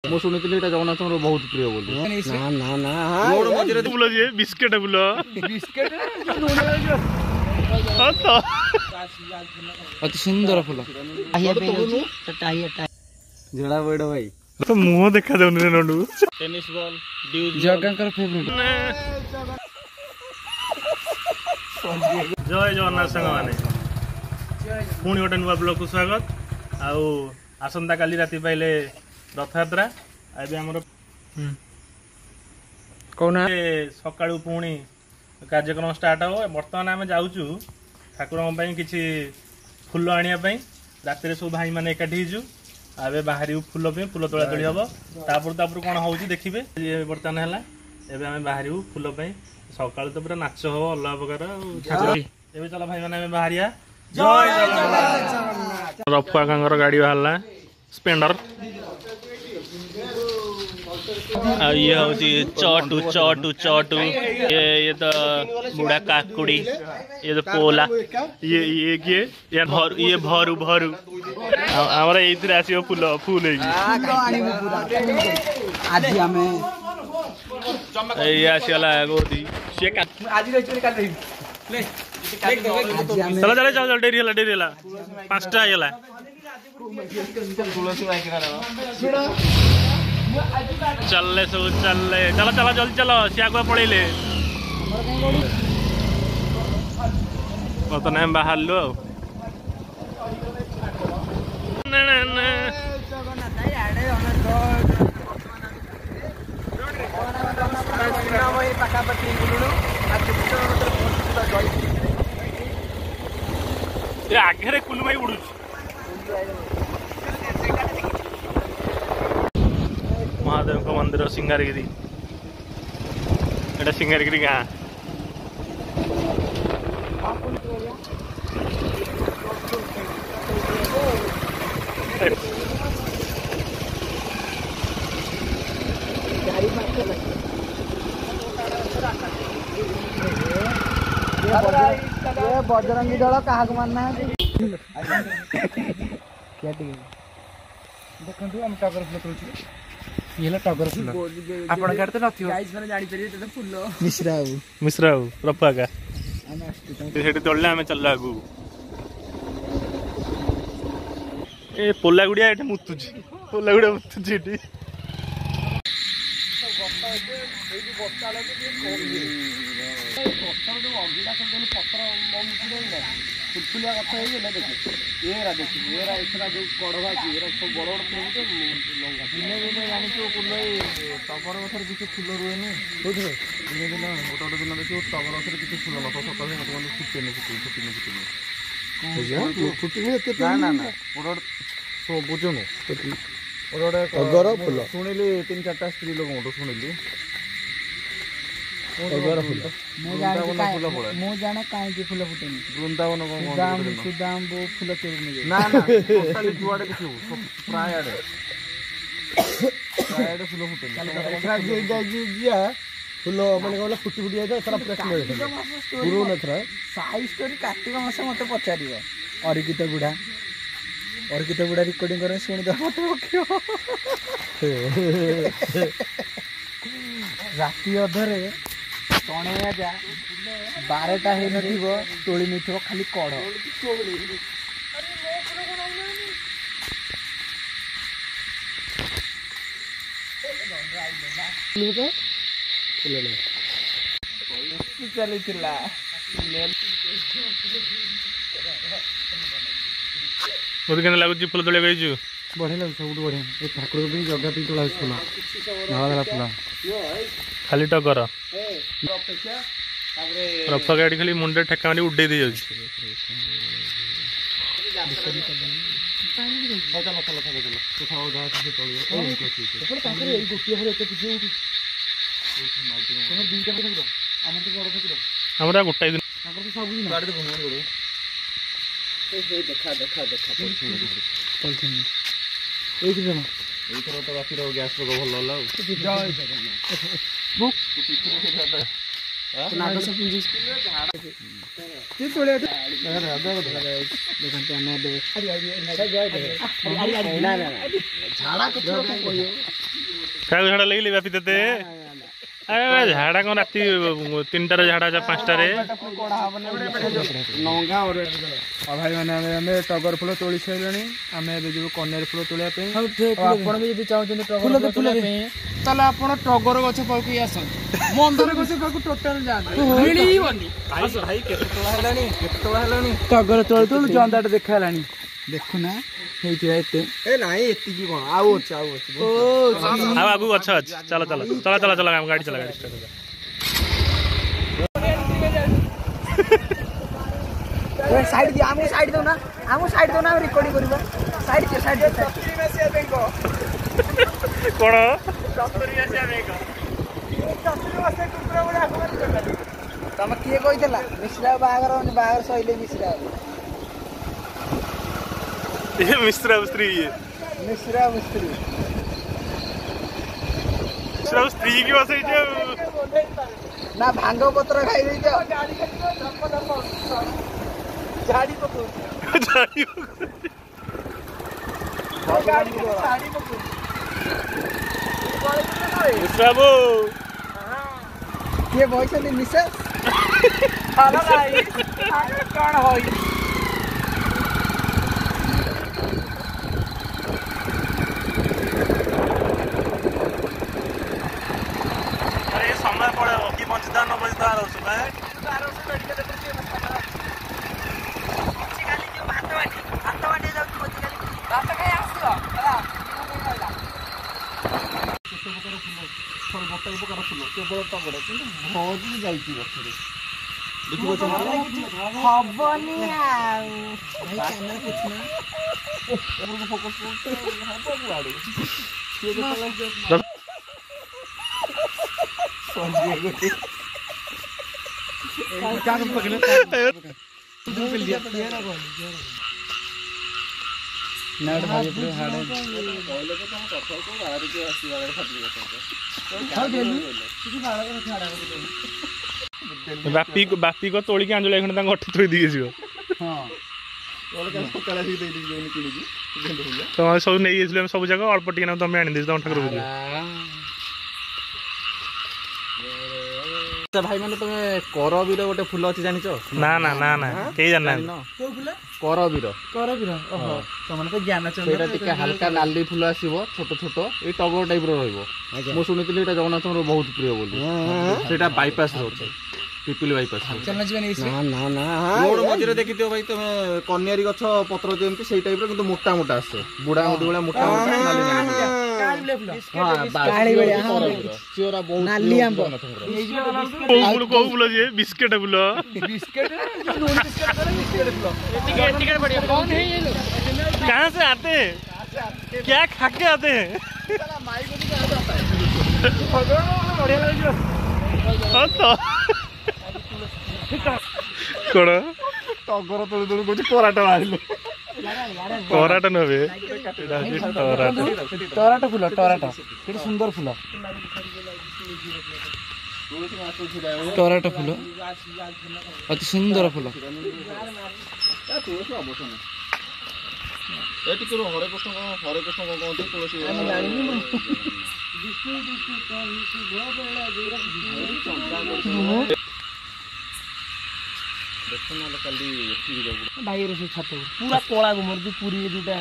ମୁଁ ଶୁଣିଥିଲି ଏଟା ଜଗନ୍ନାଥଙ୍କର ବହୁତ ପ୍ରିୟ ବୋଲି। ନା ନା ନା ରୋଡ ମଝିରେ ଫୁଲ ଯେ ବିସ୍କେଟ ଫୁଲ ଅତି ସୁନ୍ଦର ଫୁଲ। ଝେड़ा ବୈଡ଼ ଭାଇ ତ ମୁହଁ ଦେଖା ଯାଉନି ରେ ନଣ୍ଡୁ। ଟେନିସ ବଲ୍ ଜଗାଙ୍କର ଫେଭରେଟ। ଜୟ ଜଗନ୍ନାଥ ସାଙ୍ଗମାନେ, ପୁଣି ଗୋଟେ ନୂଆ ବ୍ଲଗକୁ ସ୍ୱାଗତ। ଆଉ ଆସନ୍ତା କାଲି ରାତି ପାଇଲେ ରଥଯାତ୍ରା। ଏବେ ଆମର କହୁନା ସକାଳୁ ପୁଣି କାର୍ଯ୍ୟକ୍ରମ ଷ୍ଟାର୍ଟ ହେବ। ବର୍ତ୍ତମାନ ଆମେ ଯାଉଛୁ ଠାକୁରଙ୍କ ପାଇଁ କିଛି ଫୁଲ ଆଣିବା ପାଇଁ। ରାତିରେ ସବୁ ଭାଇମାନେ ଏକାଠି ହେଇଛୁ। ଏବେ ବାହାରିବୁ ଫୁଲ ପାଇଁ, ଫୁଲ ତୋଳାତୋଳି ହେବ। ତାପରେ କ'ଣ ହେଉଛି ଦେଖିବେ। ବର୍ତ୍ତମାନ ହେଲା ଏବେ ଆମେ ବାହାରିବୁ ଫୁଲ ପାଇଁ। ସକାଳୁ ତ ପୁରା ନାଚ ହେବ ଅଲଗା ପ୍ରକାର। ଏବେ ଚାଲ ଭାଇମାନେ ଆମେ ବାହାରିବା। ଜୟ ଜଗନ୍ନାଥ। ରଫୁଆକାଙ୍କର ଗାଡ଼ି ବାହାରିଲା ସ୍ପ୍ଲେଣ୍ଡର। ଆଉ ଇଏ ହଉଛି ଚଟୁ ଚଟୁ ଚଟୁ। ये तो बूढ़ा काकुड़ी, ये तो पोला, ये किए ये भरू भरू। हमारा एइथरे आसीबो फूल फूल हेगी ଆଜି ଆମେ ये आसीला गोदी से का ଆଜି ରହିଛୁ କାଲି ରହିବୁ। चलो चलो चलो डेरी हला 5टा आइला। चलले सब चलले चलो चलो जल्दी चलो सियाकुआ पड़ेले। बर्तमान हम बाहरलु आ आगे कुलुमाई उड़ू महादेव को मंदिर सिंगारगिरी। एटा सिंगारगिरी गाँ। बजरंगी दल क्या मानना देखो आम टगर फुल तोलु। ये टगर फुल आपण गाड़ी तो नथियो फुल मिश्रा बाबू रफा का सेठी तोड़ले आमे चलला आगु। ए पोला गुड़िया एठी मुतुची, पोला गुड़िया मुतुची एठी। फुलफुलिया गछ ହେଇଗଲେ ଦେଖ ଏରା ଦେଖ ଏରା ଏଥରା ଯୋଉ କଡଭା କି ଏରା ସବୁ ବଡ ବଡ ଫୁଲ ଯେ ଲଙ୍ଗା ଦିନେ ଦିନେ ଜାଣିଛୁ କୁଲ ଟଗର ଗଛରେ କିଛି ଫୁଲ ରୁହେନି। ବୁଝିଲେ ଦିନେ ଦିନେ ଗୋଟେ ଦିନ ଦେଖିବୁ ଟଗର ଗଛରେ କିଛି ଫୁଲ ନଥିବ। ସକାଳେ ମତେ ମାନେ ଫୁଟେନି ନା ନା ନା ଗୋଟେ ବୁଝୁନୁ ଗୋଟେ ଟଗର ଫୁଲ ଶୁଣିଲି 3-4ଟା ସ୍ତ୍ରୀ ଲୋକଙ୍କଠୁ ଶୁଣିଲି ଟଗର ଫୁଲ। ମୁଁ ଜାଣେ କାହିଁକି ଫୁଲ ଫୁଟେନି। ବୃନ୍ଦାବନ ସୁଦାମ ଫୁଲ କେବେ ନା ଟୋଟାଲି ଯୁଆଡେ ଦେଖିବୁ ପ୍ରାୟ ଆଡେ ଫୁଲ ଫୁଟେନି। ଫୁଲ ମାନେ କଣ ଫୁଟି ଫୁଟି ଯାଇଥାଏ ସାରା ପୁରା ସାଇ ଷ୍ଟୋରି କାର୍ତ୍ତିକ ମାସ ମତେ ପଚାରିବ। ଅରିକିତ ବୁଢା ରେକର୍ଡିଂ করে ଶୁଣିଦେବ ମତେ ପକେଇବ। ରାତି ଅଧରେ ତଣେ ଯା 12ଟା ହେଇନଥିବ ତୋଳି ନେଇଥିବ ଖାଲି କଢ। ଚାଲିଥିଲା ବହୁତ କେମିତି ଲାଗୁଛି ଫୁଲ ତୋଳିବାକୁ ହେଇଛୁ? ବଢିଆ ଲାଗୁଛି, ସବୁଠୁ ବଢିଆ। ଏ ଠାକୁର ବି ଜଗା ପାଇଁ ତୋଳା ଫୁଲ ଧଳା ଫୁଲ ଖାଲି ଟଗର ରଫା ଗାଡି ଖାଲି ମୁଣ୍ଡରେ ଠେକା ମାରି ଉଡେଇ ଦେଇ ଯାଉଛି। ଆମର ଗୋଟାଏ ଦିନ ଏଇଥର ତ ରାତିର ଗ୍ୟାସ ରୋଗ ଭଲ ହେଲା ଆଉ। ନାଗ ପିଞ୍ଜି କାହାକୁ ଝାଡ଼ା ଲାଗିଲି ବାପି ତତେ ଝାଡ଼ା କ'ଣ ରାତି 3টাରେ ଝାଡ଼ା 5টাରେ ଭାଇ ମାନେ ଆମେ ଟଗର ଫୁଲ ତୋଳି ସାରିଲେଣି ଆମେ ଏବେ ଯିବୁ କନିଆର ଫୁଲ ତୋଳିବା ପାଇଁ ଆପଣ ବି ଯଦି ଚାହୁଁଛନ୍ତି ଟଗର ଫୁଲ ତୋଳିବା ପାଇଁ ତାହେଲେ ଆପଣ ଟଗର ଗଛ ପାଖକୁ ଆସନ୍ତୁ ମନ୍ଦାର ଗଛ ପାଖକୁ ଟୋଟାଲ ଯାଆନ୍ତୁ ମିଳିବନି ଭାଇ କେତେ ତୋଳା ହେଲାଣି ଟଗର ତୋଳି ତୋଳୁ ଜନ୍ଦାଟା ଦେଖା ହେଲାଣି ଦେଖୁନା ହେଇଥିବା ଏତେ ନାଇଁ ଏତିକି କଣ ଆଉ ଅଛି ଆଉ ଆଗକୁ ଗଛ ଅଛି ଚାଲ ଚାଲ ଚଲା ଚଲା ଚଲା ଗାଡ଼ି ଚଲା ଗାଡ଼ି ଷ୍ଟାର୍ଟ साइड दिया हमको साइड दो ना रिकॉर्डिंग करबा साइड कोण तम किए कहितला मिश्रा बागर सहिले मिश्रा ये मिश्रा स्त्री की बसई ना भांग पत्र खाई दै झाड़ी पको मिश्राबू किए बइछली मिसेस खाना नाही कोन होई अरे समय पड़े कि बंचदार न बंचदार केवल टगर कि भौजी जाइए गठरे बापी को तोलिक अंजलि खंड गठी थोड़ी दी तुम सब नहीं सब जगह अल्प टी तुम आनी तुम ठाकुर पूजा भाई मैंने तुम करबीर गोटे फूल अच्छी जान ना ना ना ना कई जाना करबीर ओहो तमने तो ज्ञान सेटा टिके हल्का नाली फूल आसीबो छोट छोट ए टगर टाइप रो रहइबो मो सुनितली एटा जगन्नाथ रो बहुत प्रिय बोली सेटा बाईपास रो पिपिल बाईपास चलना जीवन ना ना ना रोड मझिरे देखिथियो भाई तुम कन्यारी गछ पत्र जेमति सेई टाइप रो किंतु मोटा मोटा आसे बुढ़ा होदी वाला मोटा मोटा नाली नाली हां काली बलिया सियोरा बहुत नाली आंब को फूल जे बिस्किट फूल बिस्किट नून बिस्किट करे बिस्किट फूल एटिके बढ़िया कौन है ये लोग कहां से आते हैं क्या खा के आते हैं माई को भी आता है बढ़िया लगे तो कौन टगर तोड़ तोड़ कुछ कराटा मारिले कराटा नबे टराटा फूल टराटा केते सुंदर फूल टराटा फूल अति सुंदर फूल हरे कृष्ण कहते तुलसी पूरा कला घुमर पूरी जोटा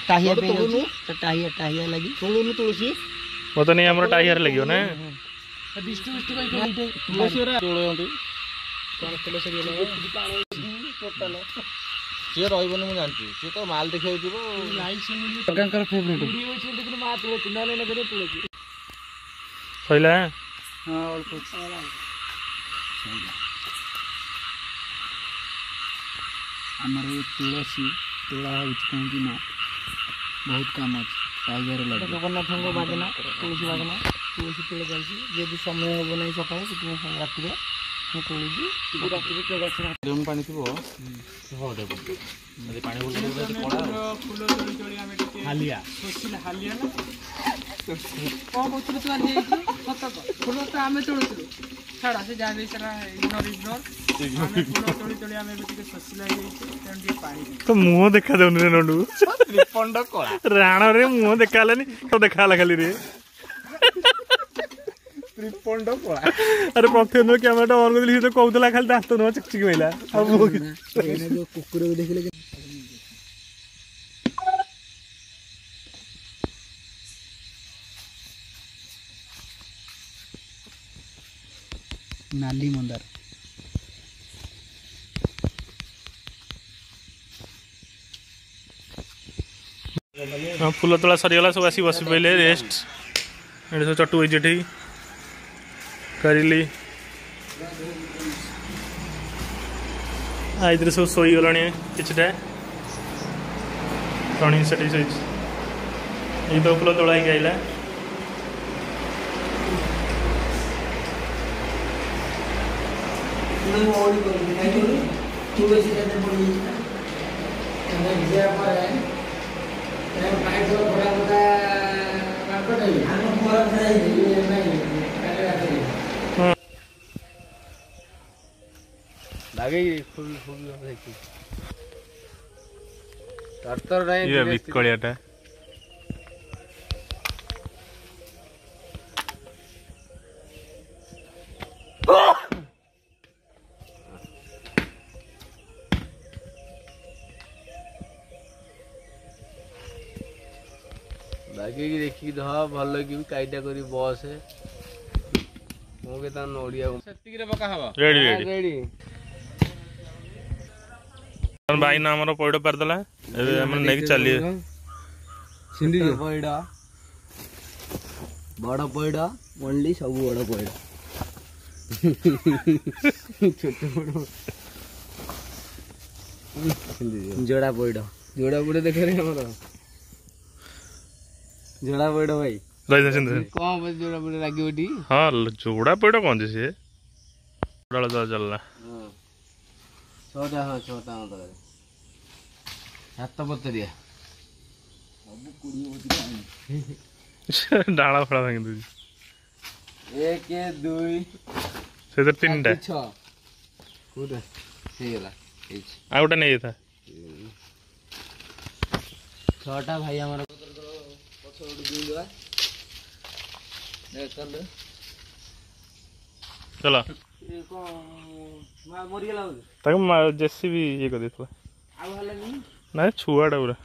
टाहिया टाहिया लगी तोड़ू तुलसी वो तो नहीं हमरो टाइयर लगियो ना बिष्टु बिष्टु तुलसी तोड़ती सी रही मुझे जानती सी तो माल देखा फेवरेट सैला आमर तुलसी तोड़ा कहीं बहुत काम अच्छे टाइगर लगे जगन्नाथ बाजना तुलसी तोड़ा जाए समय हम ना सका राति पानी थी हालिया कौन ଫୁଲ ତ ଆମେ ତୋଳୁଥିଲୁ ଛାଡ଼ ସେ ଯାହା ବି ସେଟା ଇଗ୍ନୋର ଆମେ ଫୁଲ ତୋଳି ତୋଳି ଆମେ ଏବେ ଟିକେ ଶୋଷିଲା ହେଇଯାଇଛି ତେଣୁ ଟିକେ ପାଣି ତ ମୁହଁ ଦେଖାଯାଉନି ରେ ନଣ୍ଡୁ ତ୍ରିପଣ୍ଡ କଳା ରାଣରେ ମୁହଁ ଦେଖା ହେଲାନି ତ ଦେଖା ହେଲା ଖାଲି ରେ ତ୍ରିପଣ୍ଡ କଳା ଆରେ ପ୍ରଥମେ କ୍ୟାମେରାଟା ଅନ୍ କରିଦେଲି ସେ ତ କହୁଥିଲା ଖାଲି ଦାନ୍ତ ନୁହଁ ଚିକଚିକି ମାଇଲା ଆଉ ଯୋଉ କୁକୁରକୁ ଦେଖିଲେ ନାଲି ମନ୍ଦାର ଫୁଲ ତୋଳା ସରିଗଲା ସବୁ ଆସି ବସି ପଇଲେ ରେଷ୍ଟ ଏଠି ସବୁ ଚଟୁ ହେଇଛି ଏଠି କରିଲି ଏଥିରେ ସବୁ ଶୋଇଗଲାଣି କିଛିଟା ଟଣି ସେଠି ଶୋଇଛି ଏଇ ତ ଫୁଲ ତୋଳା ହେଇକି ଆଇଲା ବିକଳିଆଟା ବାଗେଇକି ଦେଖିକି ଧହ ଭଲ କି କାଇଟା କରି ବସେ ମୁଁ କେ ତା ନଡ଼ିଆ ସେତିକିରେ ପକା ହବ ରେଡି ରେଡି ରେଡି ଭାଇନା ଆମର ପଇଡ଼ ପାରିଦେଲା ଏବେ ଆମେ ନେଇକି ଚାଲିବେ ପଇଡ଼ ବଡ଼ ପଇଡ଼ ମଣ୍ଡି ସବୁ ବଡ଼ ପଇଡ଼ ଛୋଟ ବଡ଼ ଯୋଡ଼ା ପଇଡ଼ ଦେଖରେ ଆମର ଯୋଡ଼ା ପଇଡ଼ ଭାଇ କଣ ଯୋଡ଼ା ପଇଡ଼ ଲାଗିବ ଟି ହଁ ଯୋଡ଼ା ପଇଡ଼ କଣ ଯେ ସିଏ ଚାଲିଲା ଛଅଟା ମତରେ ହାତ ପତରିଆ ସବୁ ଡାଳ ଫଳ ଭାଙ୍ଗି ଦଉଛି 1 2 ସେଥିରେ 3ଟା 6 କୋଉଟା ହେଇଗଲା ଆଉ ଗୋଟେ ନେଇଯାଇଥା 6ଟା ଭାଇ ଆମର ଚଲ ତାକୁ ଜେସିବି ଇଏ କରିଦେଇଥିଲା ନା ଛୁଆଟା ପୁରା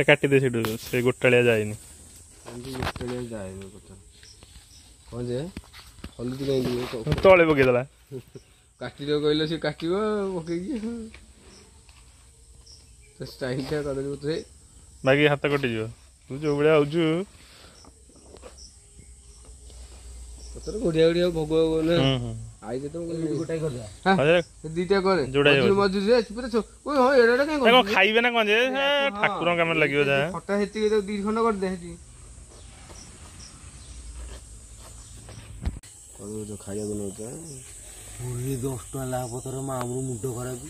କାଟିଦେ ସେଠୁ ସେ ଗୋଟାଳିଆ ଯାଇନି କଣ ଯେ ହଲୁଛି କାହିଁକି ତଳେ ପକେଇଦେଲା କାଟିଦେବ କହିଲେ ସେ କାଟିବ ପକେଇକି ଷ୍ଟାଇଲଟା କରିଦେବି ବାକି ହାତ କଟିଯିବ ତୁ ଯୋଉ ଭଳିଆ ହଉଛୁ ଘୋଡ଼ିଆ ଘୋଡ଼ିଆ ଭୋଗ ନା ଆଇ ଗୋଟାଏ କରିଦା ଦିଟା କରେ ମଜୁରୀ ଖାଇବେ ନା କଣ ଯେ ଠାକୁରଙ୍କ କାମରେ ଲାଗିବ ଯାହା ଖଟା ସେତିକି 2 ଖଣ୍ଡ କରିଦେ ସେତିକି ଖାଇବାକୁ ନେଉଛ 10 ଟଙ୍କା ଲାଭ ତୋର ମା ଆମର ମୁଣ୍ଡ ଖରାପ